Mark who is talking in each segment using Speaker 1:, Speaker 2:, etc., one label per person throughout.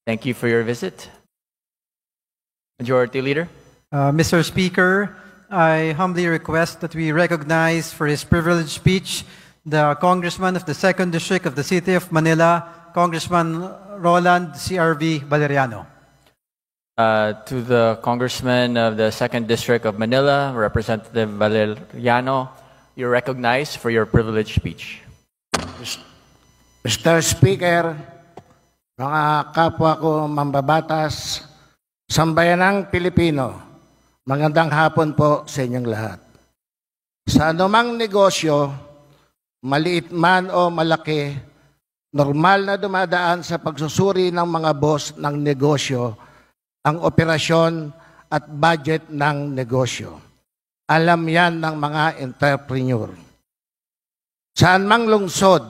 Speaker 1: Thank you for your visit. Majority Leader.
Speaker 2: Mr. Speaker, I humbly request that we recognize for his privileged speech the Congressman of the 2nd District of the City of Manila, Congressman Roland C.R.V. Valeriano.
Speaker 1: To the Congressman of the 2nd District of Manila, Representative Valeriano, you're recognized for your privileged speech.
Speaker 3: Mr. Speaker, mga kapwa ko mambabatas, sambayanang Pilipino, magandang hapon po sa inyong lahat. Sa anumang negosyo, maliit man o malaki, normal na dumadaan sa pagsusuri ng mga boss ng negosyo ang operasyon at budget ng negosyo. Alam yan ng mga entrepreneur. Saan mang lungsod,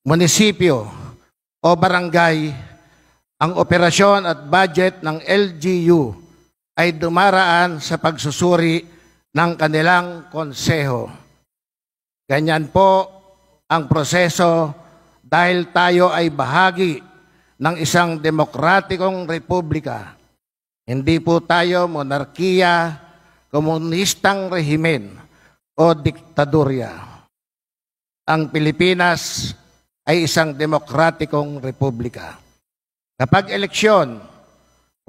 Speaker 3: munisipyo o barangay, ang operasyon at budget ng LGU ay dumaraan sa pagsusuri ng kanilang konseho. Ganyan po ang proseso dahil tayo ay bahagi ng isang demokratikong republika. Hindi po tayo monarkiya, komunistang rehimen o diktadurya. Ang Pilipinas ay isang demokratikong republika. Kapag eleksyon,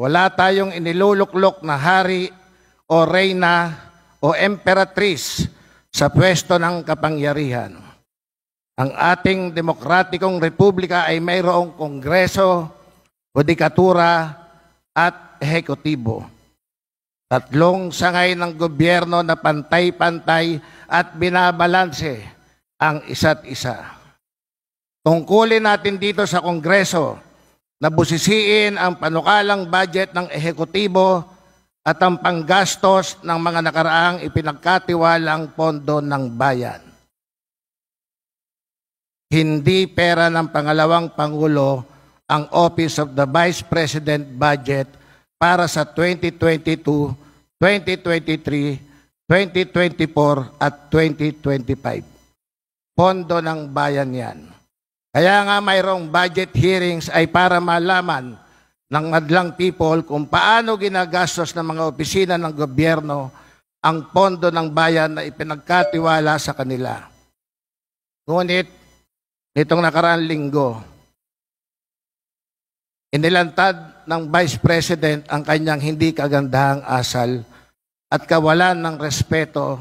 Speaker 3: wala tayong iniluluklok na hari o reyna o emperatriz sa pwesto ng kapangyarihan. Ang ating demokratikong republika ay mayroong kongreso, hudikatura at ehekutibo. Tatlong sangay ng gobyerno na pantay-pantay at binabalanse ang isa't isa. Tungkulin natin dito sa kongreso na busisiin ang panukalang budget ng ehekutibo at ang panggastos ng mga nakaraang ipinagkatiwalang pondo ng bayan. Hindi pera ng pangalawang Pangulo ang Office of the Vice President budget para sa 2022, 2023, 2024 at 2025. Pondo ng bayan yan. Kaya nga mayroong budget hearings ay para malaman ng madlang people kung paano ginagastos ng mga opisina ng gobyerno ang pondo ng bayan na ipinagkatiwala sa kanila. Ngunit, nitong nakaraang linggo, inilantad ng Vice President ang kanyang hindi kagandahang asal at kawalan ng respeto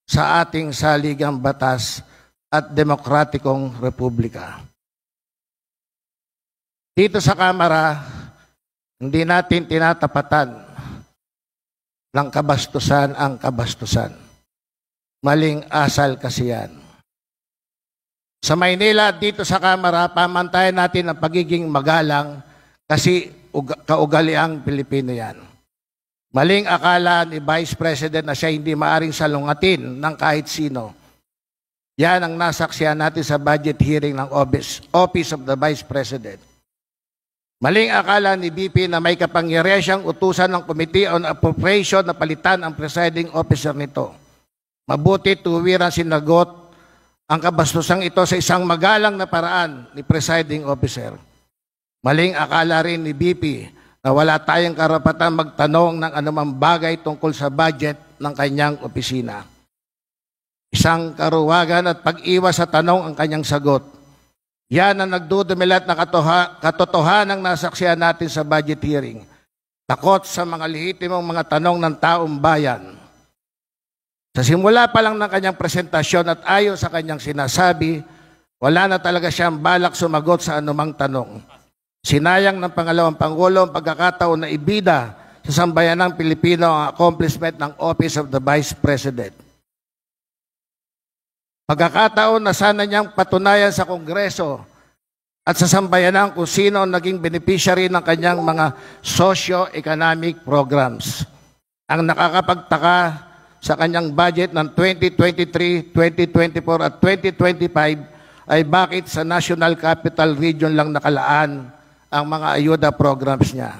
Speaker 3: sa ating saligang batas at demokratikong republika. Dito sa Kamara, hindi natin tinatapatan ng kabastusan ang kabastusan. Maling asal kasi yan. Sa Maynila, dito sa Kamara, pamantayan natin ang pagiging magalang kasi kaugaliang Pilipino yan. Maling akala ni Vice President na siya hindi maaring salungatin ng kahit sino. Yan ang nasaksihan natin sa budget hearing ng Office of the Vice President. Maling akala ni BP na may kapangyarihan siyang utusan ng Committee on Appropriation na palitan ang presiding officer nito. Mabuti tuwiran sinagot ang kabastusang ito sa isang magalang na paraan ni presiding officer. Maling akala rin ni BP na wala tayong karapatan magtanong ng anumang bagay tungkol sa budget ng kanyang opisina. Isang karuwagan at pag-iwas sa tanong ang kanyang sagot. Yan ang nagdudumilat na katotohanang nasaksihan natin sa budget hearing. Takot sa mga lehitimong mga tanong ng taong bayan. Sa simula pa lang ng kanyang presentasyon at ayon sa kanyang sinasabi, wala na talaga siyang balak sumagot sa anumang tanong. Sinayang ng pangalawang Pangulo ang pagkakataon na ibida sa sambayanang Pilipino ang accomplishment ng Office of the Vice President. Pagkakataon na sana niyang patunayan sa Kongreso at sa sambayanan kung sino ang naging beneficiary ng kanyang mga socio-economic programs. Ang nakakapagtaka sa kanyang budget ng 2023, 2024 at 2025 ay bakit sa National Capital Region lang nakalaan ang mga ayuda programs niya.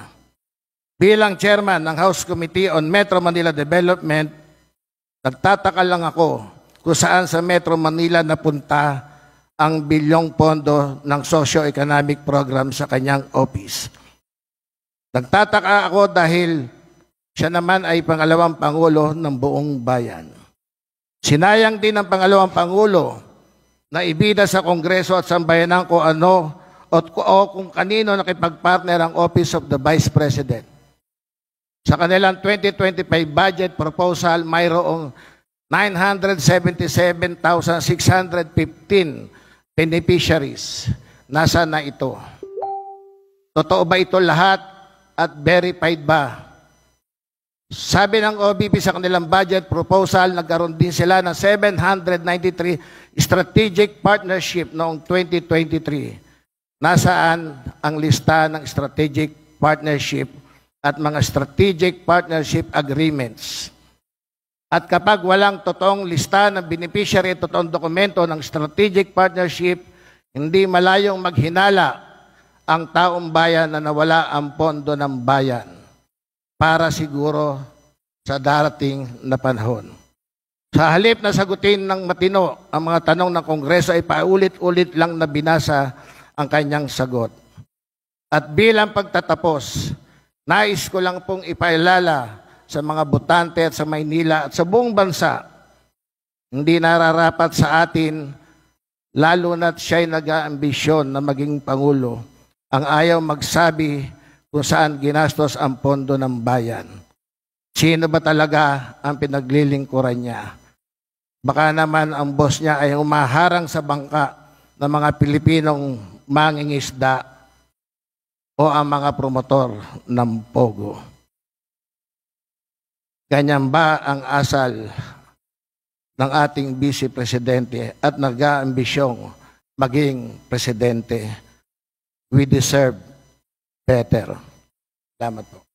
Speaker 3: Bilang chairman ng House Committee on Metro Manila Development, nagtataka lang ako kung saan sa Metro Manila napunta ang bilyong pondo ng socio-economic program sa kanyang office. Nagtataka ako dahil siya naman ay pangalawang Pangulo ng buong bayan. Sinayang din ng pangalawang Pangulo na ibida sa Kongreso at sambayanan kung ano o kung kanino nakipagpartner ang Office of the Vice President. Sa kanilang 2025 budget proposal, mayroong 977,615 beneficiaries. Nasaan na ito? Totoo ba ito lahat at verified ba? Sabi ng OVP sa kanilang budget proposal, nagkaroon din sila ng 793 strategic partnership noong 2023. Nasaan ang lista ng strategic partnership at mga strategic partnership agreements? At kapag walang totoong lista ng beneficiary at totoong dokumento ng strategic partnership, hindi malayong maghinala ang taong bayan na nawala ang pondo ng bayan para siguro sa darating na panahon. Sa halip na sagutin ng matino ang mga tanong ng Kongreso ay paulit-ulit lang na binasa ang kanyang sagot. At bilang pagtatapos, nais ko lang pong ipaalala sa mga botante at sa Maynila at sa buong bansa, hindi nararapat sa atin, lalo na't siya'y nag-aambisyon na maging Pangulo, ang ayaw magsabi kung saan ginastos ang pondo ng bayan. Sino ba talaga ang pinaglilingkuran niya? Baka naman ang boss niya ay umaharang sa bangka ng mga Pilipinong mangingisda o ang mga promotor ng Pogo. Ganyan ba ang asal ng ating Vice Presidente at nag-aambisyong maging Presidente? We deserve better. Salamat po.